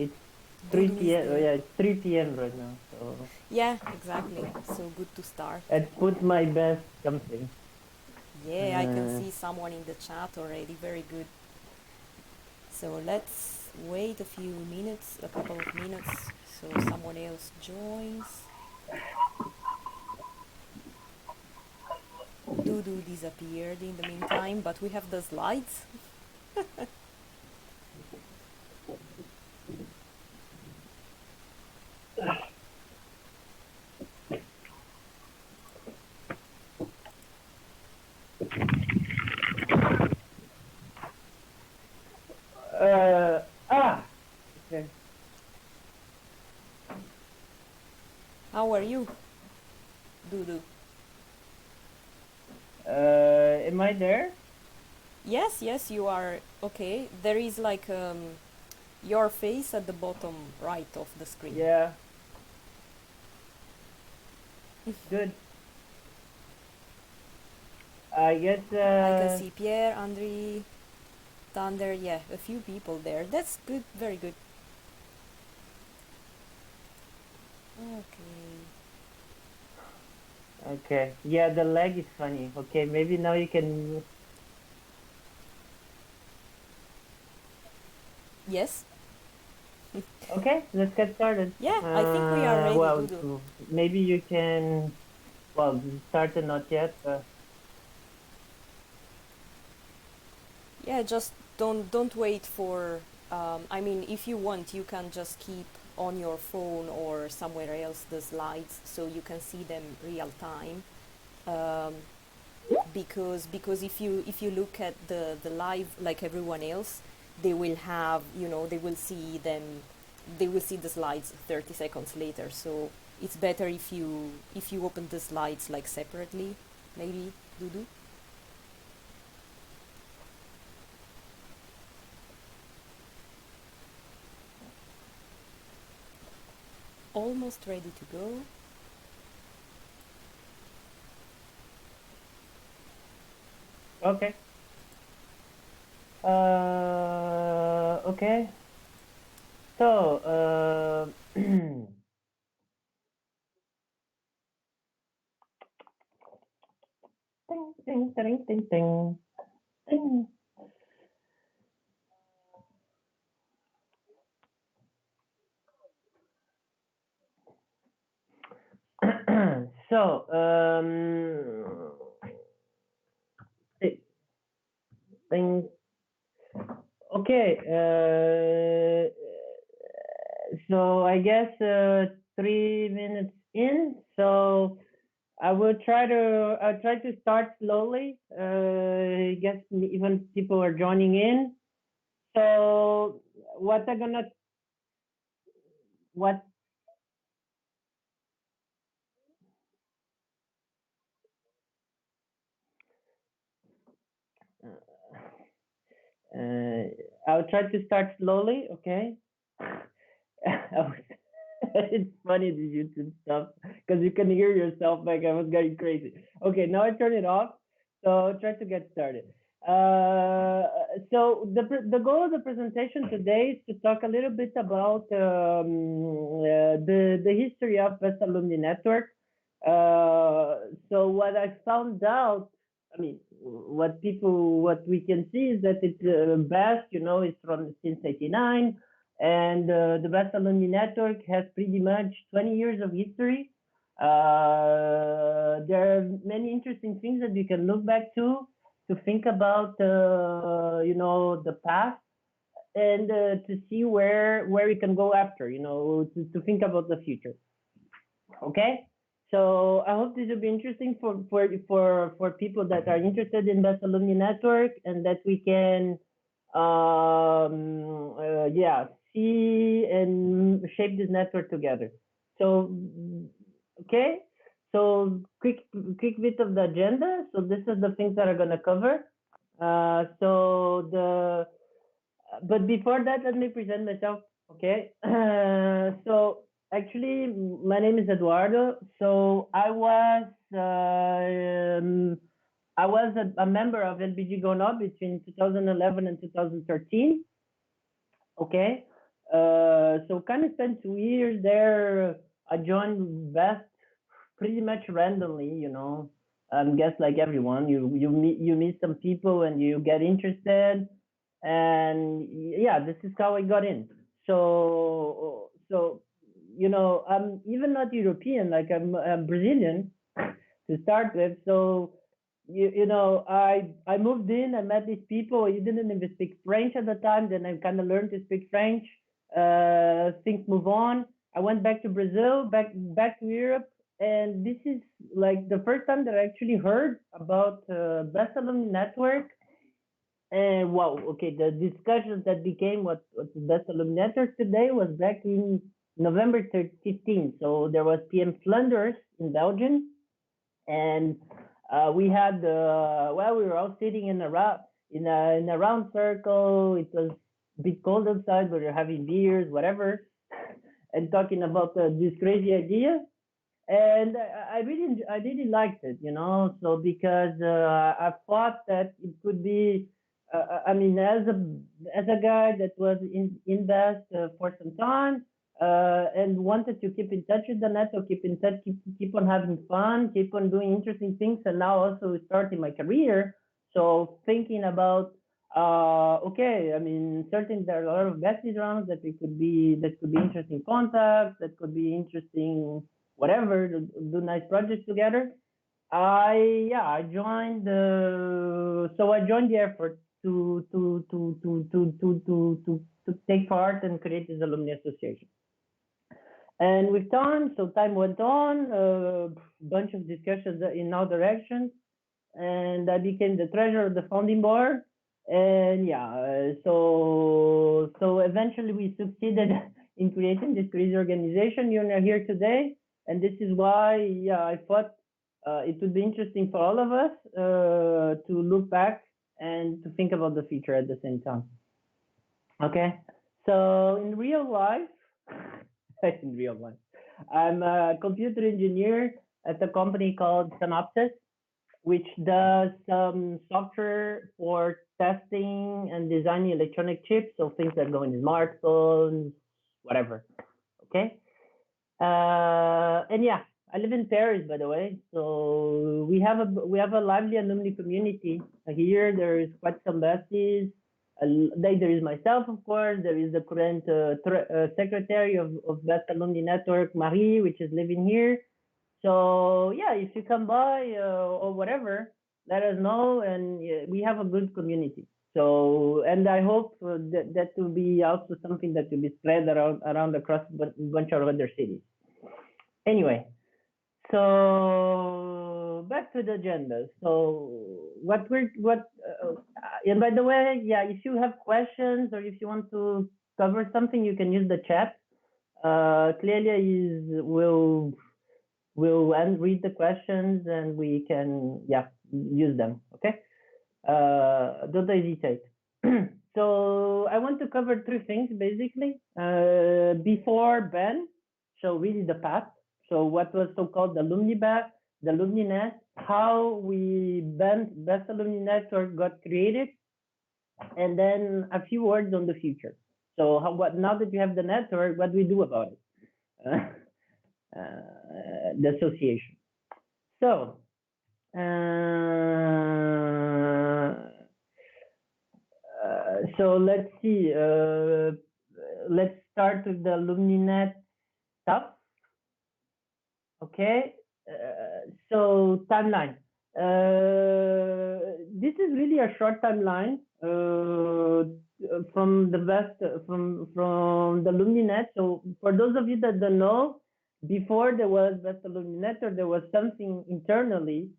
It's 3 Dudu is p.m. there. Yeah, it's 3 p.m. right now. So Yeah, exactly. So good to start. I put my best something. Yeah, I can Uh, see someone in the chat already. Very good. So let's wait a few minutes, a couple of minutes, so someone else joins. Dudu disappeared in the meantime, but we have the slides. uh, ah, okay. How are you, Dudu? Am I there? Yes, yes, you are okay. There is like your face at the bottom right of the screen. Yeah, good. I guess. I can see Pierre, Andre, Thunder. Yeah, a few people there. That's good. Very good. Okay. Okay. Yeah, the lag is funny. Okay, maybe now you can. Yes. Okay, let's get started. Yeah, I think we are ready, Well, Dudu. maybe you can. Well, started not yet. Yeah, just don't wait for. I mean, if you want, you can just keep on your phone or somewhere else the slides so you can see them real time. Um, because if you look at the live like everyone else, they will have they will see them. They will see the slides 30 seconds later. So it's better if you open the slides like separately, maybe, Dudu. Almost ready to go. Okay. Okay. So, ding, ding, ding, ding, ding, ding. So, ding. Okay. So I guess 3 minutes in. So I'll try to start slowly. I guess even people are joining in. So what I'm gonna what uh, I'll try to start slowly. Okay. It's funny the YouTube stuff because you can hear yourself like I was getting crazy. Okay, now I turn it off. So try to get started. Uh, so the goal of the presentation today is to talk a little bit about the history of Best Alumni Network. So what I found out, I mean, what we can see is that it's best, is from since '89, and the Best Alumni Network has pretty much 20 years of history. There are many interesting things that we can look back to think about, the past and to see where we can go after, to think about the future. Okay. So I hope this will be interesting for people that are interested in Best Alumni Network, and that we can yeah, see and shape this network together. So okay. So quick bit of the agenda. So this is the things that are gonna cover. So the but before that, let me present myself. Okay. So actually, my name is Eduardo. So I was a member of LBG Going between 2011 and 2013. Okay. so kind of spent 2 years there. I joined Best pretty much randomly, guess like everyone, you meet some people and you get interested, and yeah, this is how I got in. So I'm even not European, like I'm Brazilian to start with. So I moved in, I met these people. I didn't even speak French at the time. Then I kind of learned to speak French. Things move on. I went back to Brazil, back to Europe, and this is like the first time that I actually heard about Best Alumni Network. And wow, okay, the discussion that became what's the Best Alumni Network today was back in November 15. So there was PM Flanders in Belgium, and we had we were all sitting in a round circle. It was a bit cold outside, but we were having beers, whatever, and talking about this crazy idea. And I really liked it, So because I thought that it could be, I mean, as a guy that was in invest for some time, and wanted to keep in touch with the network, keep in touch, keep on having fun, keep on doing interesting things, and now also starting my career. So thinking about, okay, I mean, certainly there are a lot of besties around that could be interesting contacts, that could be interesting whatever, do nice projects together. I joined the effort to take part and create this alumni association. And with time, so time went on, a bunch of discussions in all directions, and I became the treasurer of the founding board. And yeah, so eventually we succeeded in creating this crazy organization you're here today, and this is why, yeah, I thought it would be interesting for all of us to look back and to think about the future at the same time. Okay, so in real life, in real life, I'm a computer engineer at a company called Synopsys, which does some software for testing and designing electronic chips, so things that go in smartphones, whatever. Okay. And yeah, I live in Paris, by the way. So we have a lively alumni community here. There is quite some besties. There is myself, of course. There is the current secretary of Best Alumni Network, Marie, which is living here. So yeah, if you come by or whatever, let us know, and we have a good community. So, and I hope that will be also something that will be spread around across a bunch of other cities. Anyway, so back to the agenda. So and by the way, yeah, if you have questions or if you want to cover something, you can use the chat. Clearly will read the questions and we can, yeah, use them. Okay. Don't hesitate. So I want to cover three things basically. Before Ben, so really the past. So what was so-called the AlumniNet, how Best Alumni Network got created, and then a few words on the future. So now that you have the network, what do we do about it? The association. So let's see. Let's start with the AlumniNet stuff. Okay. So timeline. This is really a short timeline from the AlumniNet. So for those of you that don't know, before there was Best Alumni Network, there was something internally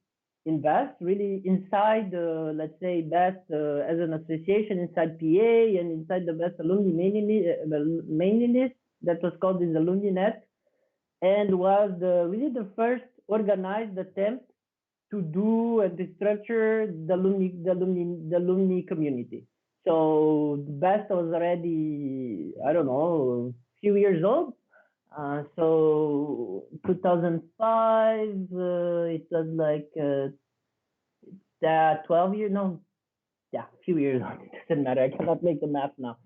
in Best, really inside, let's say, Best as an association inside PA and inside the Best Alumni mailing list that was called this AlumniNet, and was really the first organized attempt to do and to structure the alumni community. So Best was already, I don't know, a few years old. So 2005, it was like 12 years, no, yeah, a few years old. It doesn't matter. I cannot make the math now.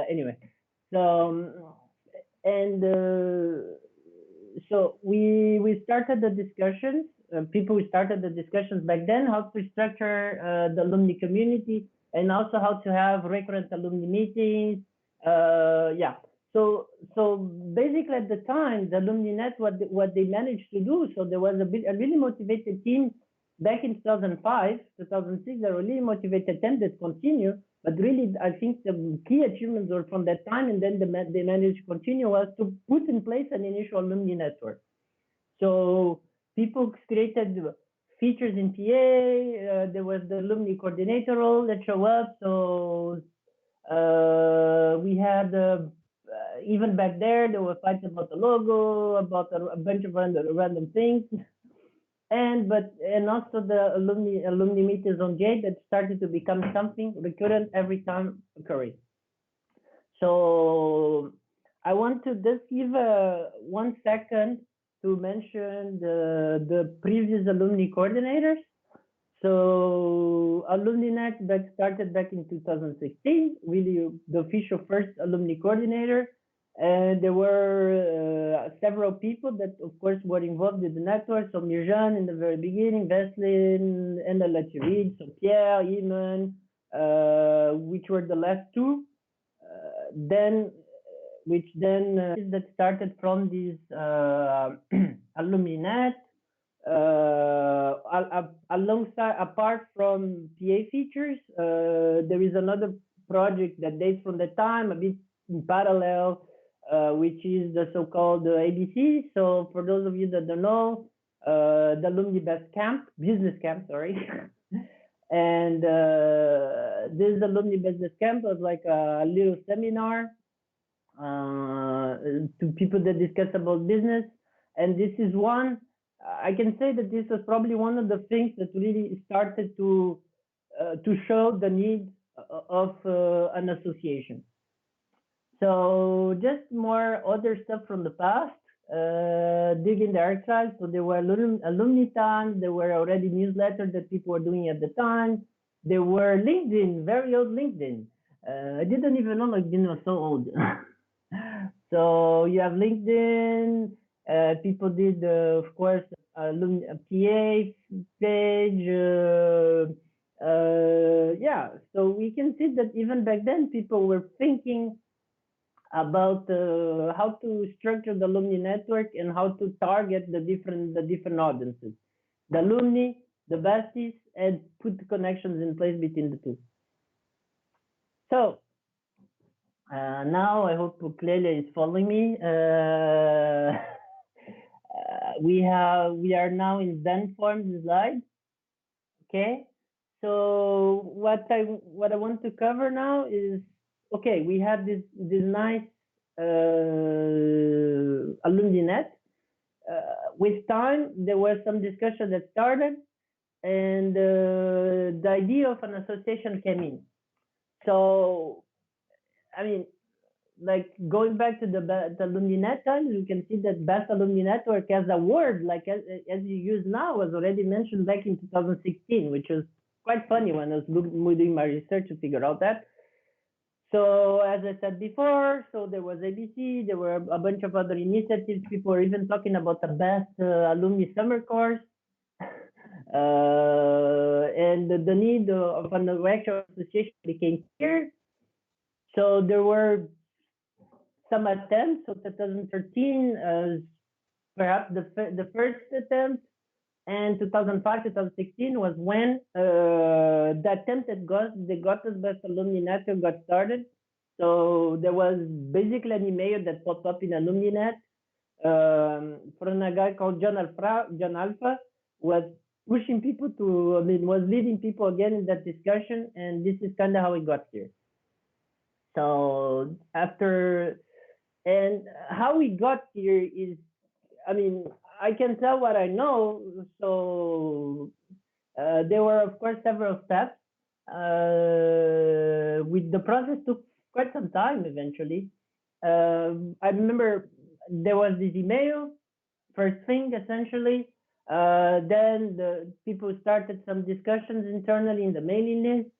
Anyway, so And so we started the discussions. People started the discussions back then how to structure the alumni community, and also how to have recurrent alumni meetings. Yeah. So basically at the time, the AlumniNet, what they managed to do, so there was a really motivated team back in 2005, 2006. They were really motivated team that continue. But really, I think the key achievements were from that time, and then they managed to continue was to put in place an initial alumni network. So people created features in PA. There was the alumni coordinator role that show up. So we had even back there were fights about the logo, about a bunch of random things, and also the alumni meetings on Jade that started to become something recurrent every time occurring. So I want to just give 1 second to mention the previous alumni coordinators. So AlumniNet that started back in 2016, really the official first alumni coordinator. And there were several people that, of course, were involved in the network. So Mirjan in the very beginning, Veslin, and I'll let you read. So Pierre, Iman, which were the last two. Then that started from this AlumniNet. Alongside, apart from PA features, there is another project that dates from the time, a bit in parallel, which is the so-called ABC. So for those of you that don't know, the Alumni Business Camp, sorry. And this Alumni Business Camp was like a little seminar to people that discuss about business. And this is one, I can say that this was probably one of the things that really started to show the need of an association. So just more other stuff from the past, dig in the archives. So there were alumni times, there were already newsletters that people were doing at the time. There were LinkedIn, very old LinkedIn. I didn't even know LinkedIn was so old. So you have LinkedIn, people did, of course, a PA page. Yeah, so we can see that even back then, people were thinking about how to structure the alumni network and how to target the different audiences, the alumni, the besties, and put the connections in place between the two. So now I hope Clelia is following me. We are now in Zen form slide. Okay. So what I want to cover now is, okay, we have this nice AlumniNet. With time, there was some discussion that started, and the idea of an association came in. So, I mean, like going back to the AlumniNet times, you can see that Best Alumni Network as a word, like as you use now, was already mentioned back in 2016, which was quite funny when I was doing my research to figure out that. So as I said before, so there was ABC, there were a bunch of other initiatives. People were even talking about the best alumni summer course. And the need of an actual association became clear. So there were some attempts. So 2013, perhaps the first attempt, and 2005, 2016 was when the attempt that got us Best Alumni Network got started. So there was basically an email that popped up in AlumniNet from a guy called John Alpha, was pushing people to, was leading people again in that discussion, and this is kind of how we got here. So and how we got here is, I can tell what I know. So there were, of course, several steps. With the process took quite some time eventually. I remember there was this email, first thing, essentially. Then the people started some discussions internally in the mailing list,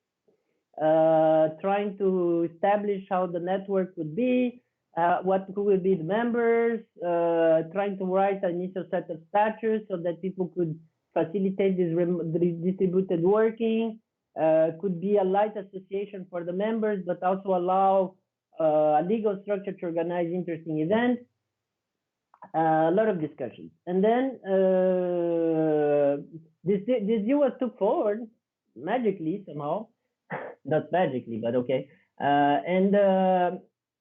trying to establish how the network would be. who will be the members, trying to write an initial set of statutes so that people could facilitate this distributed working, could be a light association for the members, but also allow a legal structure to organize interesting events. A lot of discussions. And then this deal was took forward magically somehow, not magically, but okay. And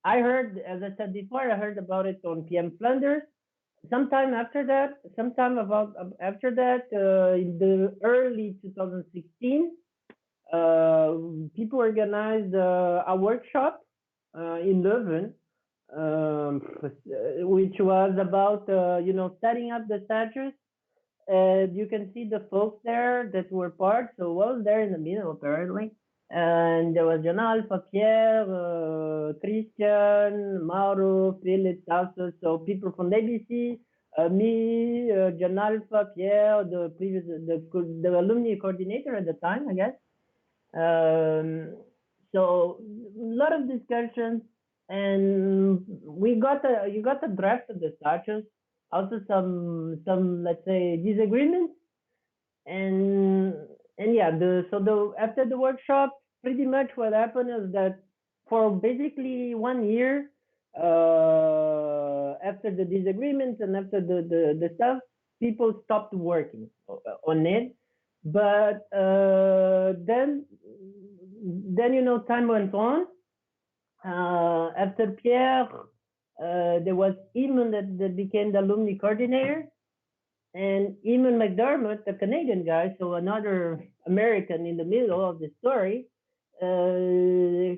I heard, as I said before, I heard about it on PM Flanders. Sometime after that, in the early 2016, people organized a workshop in Leuven, which was about setting up the statues. And you can see the folks there that were part. So I was there in the middle apparently, and there was John Alpha, Pierre, Christian, Mauro, Philip, Tassos, so people from the ABC, me, John Alpha, Pierre, the alumni coordinator at the time, I guess. So a lot of discussions, and you got a draft of the statues, also some let's say disagreements, and yeah, after the workshop, pretty much what happened is that for basically 1 year, after the disagreements and after the stuff, people stopped working on it. But then time went on. After Pierre, there was Eamon that became the alumni coordinator, and Eamon McDermott, the Canadian guy, so another American in the middle of the story,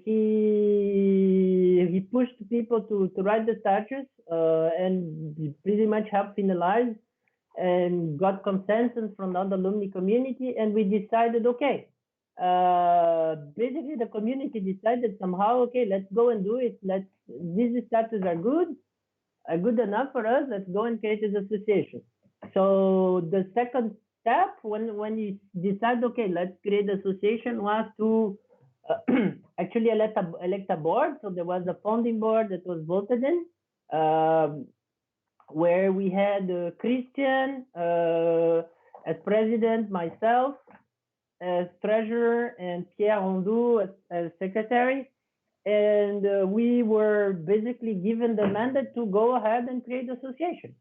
he pushed people to write the statutes and pretty much helped finalize and got consensus from the alumni community, and we decided, okay, basically the community decided somehow, okay, let's go and do it. These statutes are good enough for us. Let's go and create this association. So the second step, when you decide, okay, let's create the association, was to actually elect a board. So there was a founding board that was voted in, where we had Christian as president, myself as treasurer, and Pierre Rondeau as secretary. And we were basically given the mandate to go ahead and create the association.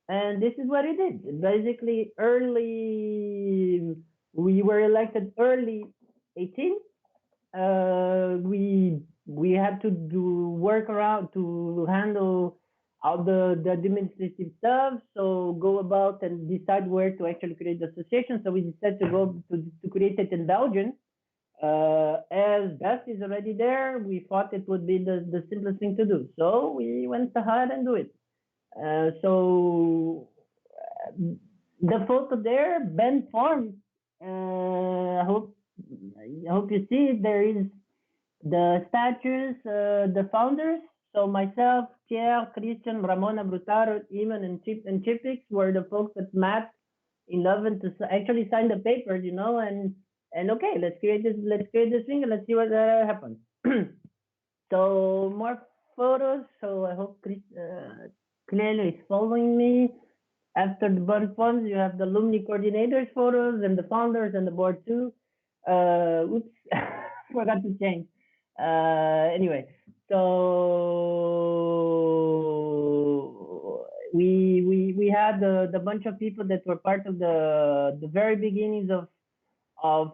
And this is what it did. Basically, we were elected early 18. We had to work around to handle all the administrative stuff. So go about and decide where to actually create the association. So we decided to go to create it in Belgium. As Best is already there, we thought it would be the simplest thing to do. So we went ahead and do it. So the photo there, Ben formed. I hope you see it. There is the statues, the founders. So myself, Pierre, Christian, Ramona Brutaro, Eamon, and Chipix were the folks that met in Leuven to actually sign the papers, and okay, let's create this thing and let's see what happens. So more photos. So I hope Chris clearly is following me. After the burn forms, you have the alumni coordinators photos and the founders and the board too. Oops, forgot to change. Anyway, so we had the bunch of people that were part of the very beginnings of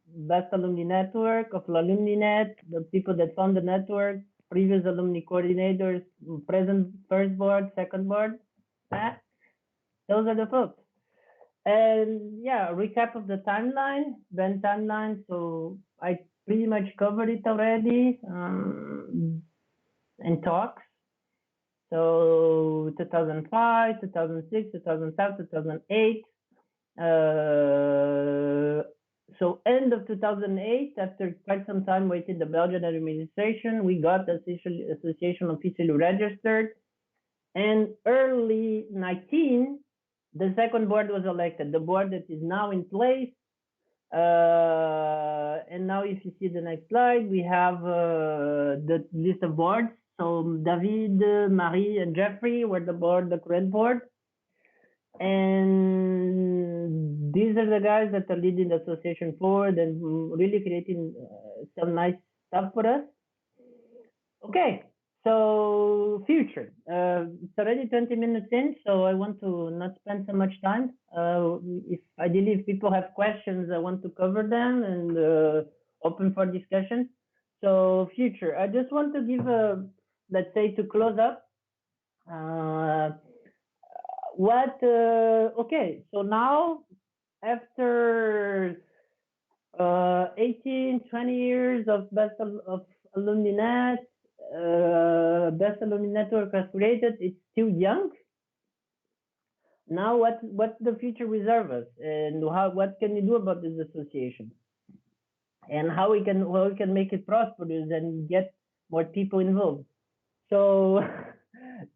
Best Alumni Network, of AlumniNet, the people that found the network, previous alumni coordinators, present first board, second board. Those are the folks. And yeah, recap of the timeline, Ben timeline. So I pretty much covered it already in talks. So 2005, 2006, 2007, 2008. So end of 2008, after quite some time waiting the Belgian administration, we got the association officially registered. And early 19, the second board was elected, the board that is now in place. And now if you see the next slide, we have the list of boards. So David, Marie, and Jeffrey were the current board. And these are the guys that are leading the association forward and really creating some nice stuff for us. Okay, so future. It's already 20 minutes in, so I want to not spend so much time. If ideally, if people have questions, I want to cover them and open for discussion. So future, I just want to give a, let's say, to close up. Uh, okay, so now after 18, 20 years of AlumniNet, Best Alumni Network was created. It's still young. Now, what's the future reserve us, and what can we do about this association, and how we can make it prosperous and get more people involved. So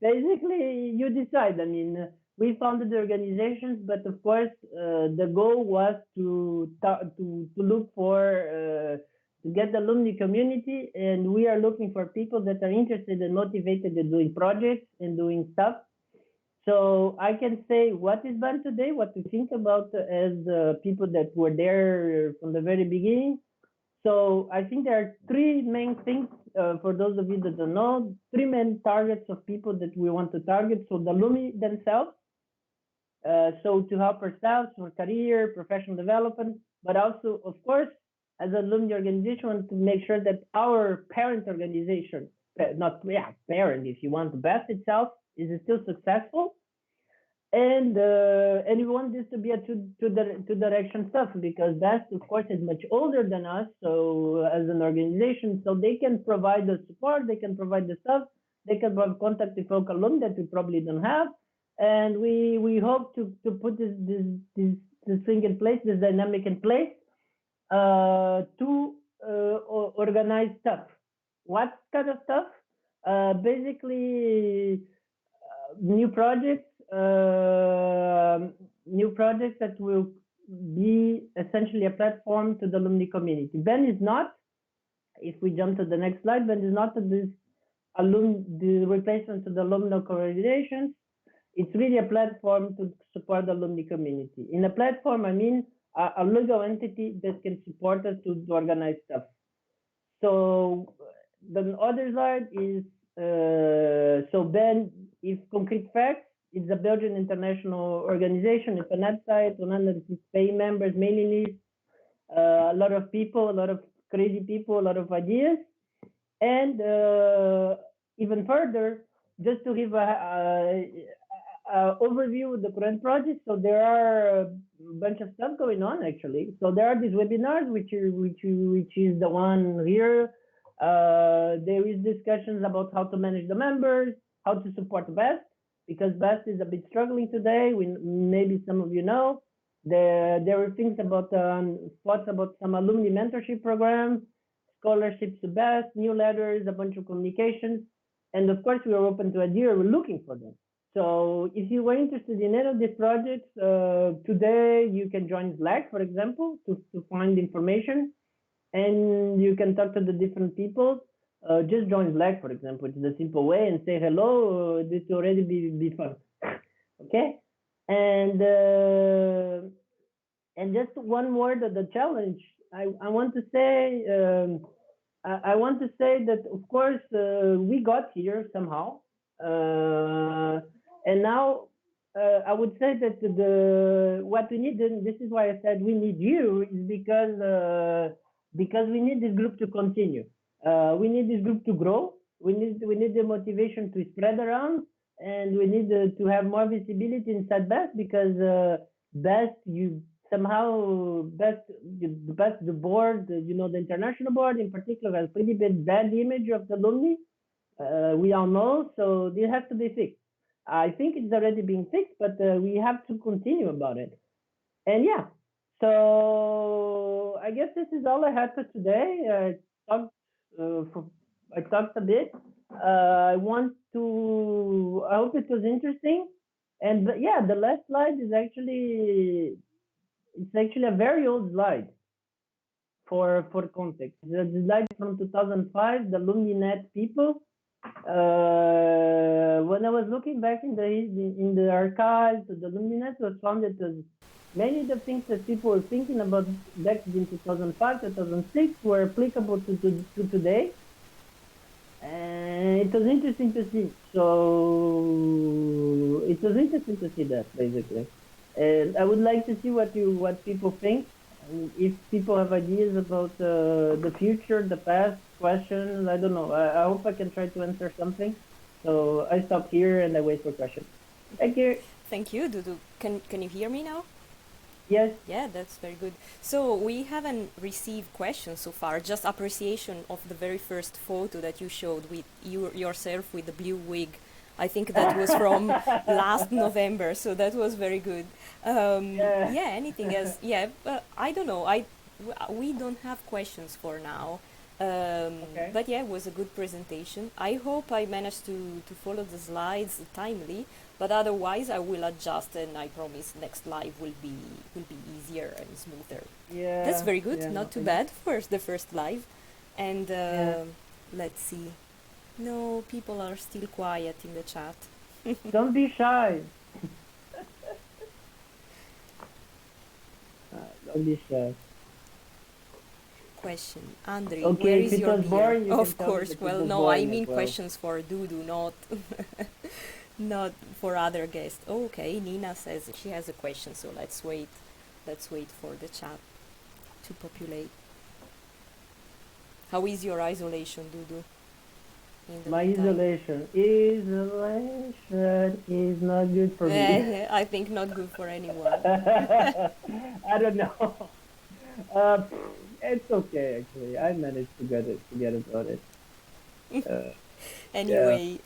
basically, you decide. I mean, we founded the organizations, but of course, the goal was to look for to get the alumni community, and we are looking for people that are interested and motivated in doing projects and doing stuff. So I can say what is done today, what to think about as people that were there from the very beginning. So I think there are three main things for those of you that don't know, three main targets of people that we want to target. So the alumni themselves, so to help ourselves for career, professional development, but also, of course, as an alumni organization, we want to make sure that our parent organization, parent, if you want, the best itself, is still successful. And we want this to be a two direction stuff, because Best, of course, is much older than us. So as an organization, so they can provide the support, they can provide the stuff, they can provide contact with local alumni that we probably don't have, and we hope to put this thing in place, this dynamic in place, to organize stuff. What kind of stuff? Basically, new projects that will be essentially a platform to the alumni community. Ben is not, if we jump to the next slide, Ben is not the replacement to the alumni organizations. It's really a platform to support the alumni community. In a platform, I mean a legal entity that can support us to organize stuff. So the other slide is, so Ben, if concrete facts, it's a Belgian international organization. It's a website, 106 paying members, mailing list, a lot of people, a lot of crazy people, a lot of ideas. And even further, just to give a overview of the current project. So there are a bunch of stuff going on, actually. So there are these webinars, which is the one here. There is discussions about how to manage the members, how to support Best, because Best is a bit struggling today. Maybe some of you know. There were things about thoughts about some alumni mentorship programs, scholarships to Best, newsletters, a bunch of communications, and of course we are open to ideas. We're looking for them. So if you were interested in any of these projects, today you can join Slack, for example, to find information, and you can talk to the different people. Just join Slack, for example, which is a simple way, and say hello. This will already be fun. Okay, and just one word of the challenge. I want to say I want to say that of course we got here somehow, and now I would say that what we need, and this is why I said we need you, is because we need this group to continue. We need this group to grow. We need the motivation to spread around, and we need to have more visibility inside Best, because Best, the board, the international board in particular, has pretty bad image of the alumni. We all know, so this has to be fixed. I think it's already being fixed, but we have to continue about it. And yeah, so I guess this is all I had for today. I talked a bit. I hope it was interesting. And yeah, the last slide is actually a very old slide for context. The slide from 2005, the AlumniNet people. When I was looking back in the archives, the Alumni Network found that many of the things that people were thinking about back in 2005, 2006 were applicable to today. And it was interesting to see. So it was interesting to see that basically. And I would like to see what people think. And if people have ideas about the future, the past, questions, I don't know. I hope I can try to answer something. So I stop here and I wait for questions. Thank you. Thank you, Dudu. Can you hear me now? Yes. Yeah, that's very good. So we haven't received questions so far, just appreciation of the very first photo that you showed with yourself with the blue wig. I think that was from last November, so that was very good. Yeah. Yeah, anything else? Yeah, I don't know. We don't have questions for now. Okay. But yeah, it was a good presentation. I hope I managed to follow the slides timely, but otherwise I will adjust and I promise next live will be easier and smoother. That's Yeah. very good, Yeah. not too bad for the first live. And Yeah. let's see. No, people are still quiet in the chat. Don't be shy. Don't be shy. Question. Andre, where Okay, if is it your was beer? boring, you can Of tell me course. that it Well, was no, I boring as mean well. questions for Dudu, not not for other guests. Okay, Nina says she has a question, so let's wait. Let's wait for the chat to populate. How is your isolation, Dudu? In the My meantime, isolation is not good for me. I think not good for anyone. I don't know. Uh, it's okay actually. I managed to get about it. Uh, yeah. Anyway,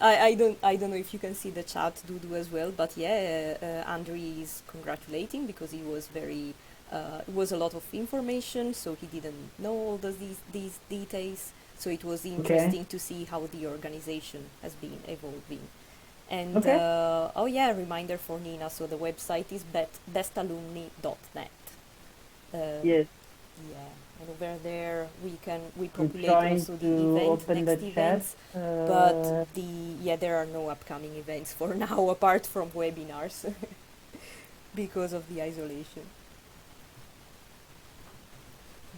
I don't know if you can see the chat, Dudu, as well, but yeah, Andri is congratulating because he was very it was a lot of information, so he didn't know all these details. So it was Okay. interesting to see how the organization has been evolving. And Okay. oh yeah, reminder for Nina. So the website is bestalumni.net. Um, Yes. yeah, and over there we I'm populate trying also the to event, open the next chat. events, but there are no upcoming events for now apart from webinars because of the isolation.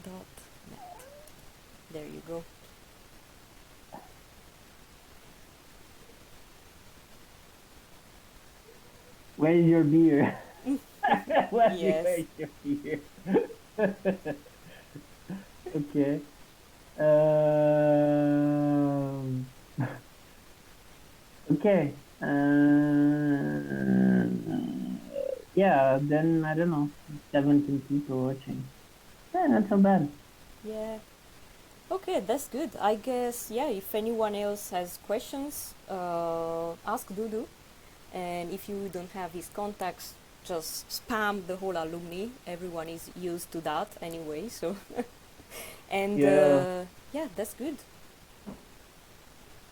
.net. There you go. Where's your beer? Yes. Where's your beer? Okay. Um, okay. Yeah, then I don't know. 17 people watching. Yeah, not so bad. Yeah. Okay, that's good. I guess, yeah, if anyone else has questions, ask Dudu. And if you don't have his contacts, just spam the whole alumni. Everyone is used to that anyway, so. And Yeah. yeah, that's good.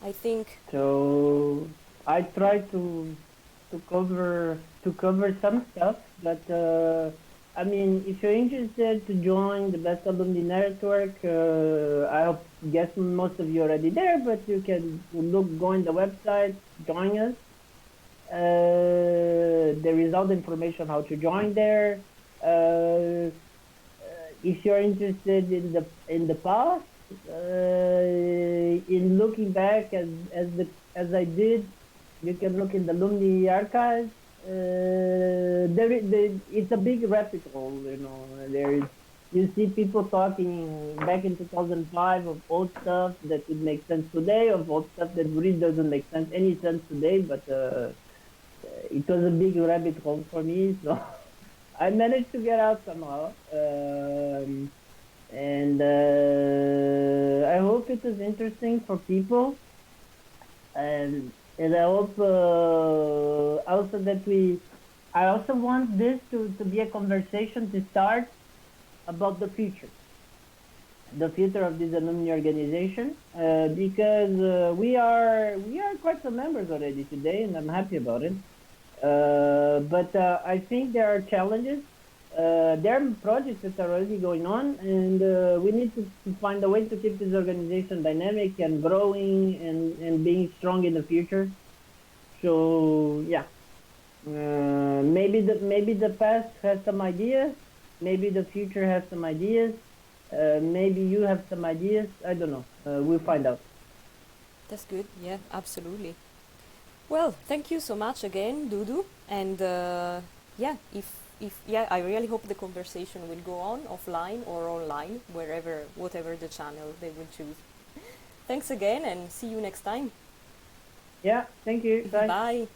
I think, So I try to cover some stuff, but I mean, if you're interested to join the Best Alumni Network, guess most of you are already there, but you can go on the website, join us. There is all the information how to join there. Uh, if you're interested in the past, in looking back as I did, you can look in the alumni archives. It's a big rabbit hole, you know. You see people talking back in 2005 of old stuff that would make sense today, of old stuff that really doesn't make any sense today, but it was a big rabbit hole for me, so I managed to get out somehow. And I hope it is interesting for people. And I hope also I also want this to be a conversation to start about the future of this alumni organization, because we are quite some members already today, and I'm happy about it. But I think there are challenges there are projects that are already going on, and we need to find a way to keep this organization dynamic and growing and being strong in the future. So yeah, maybe the past has some ideas, maybe the future has some ideas, maybe you have some ideas. I don't know. We'll find out. That's good. Yeah, absolutely. Well, thank you so much again, Dudu. And yeah, if yeah, I really hope the conversation will go on offline or online, wherever, whatever the channel they will choose. Thanks again, and see you next time. Yeah, thank you. Bye. Bye.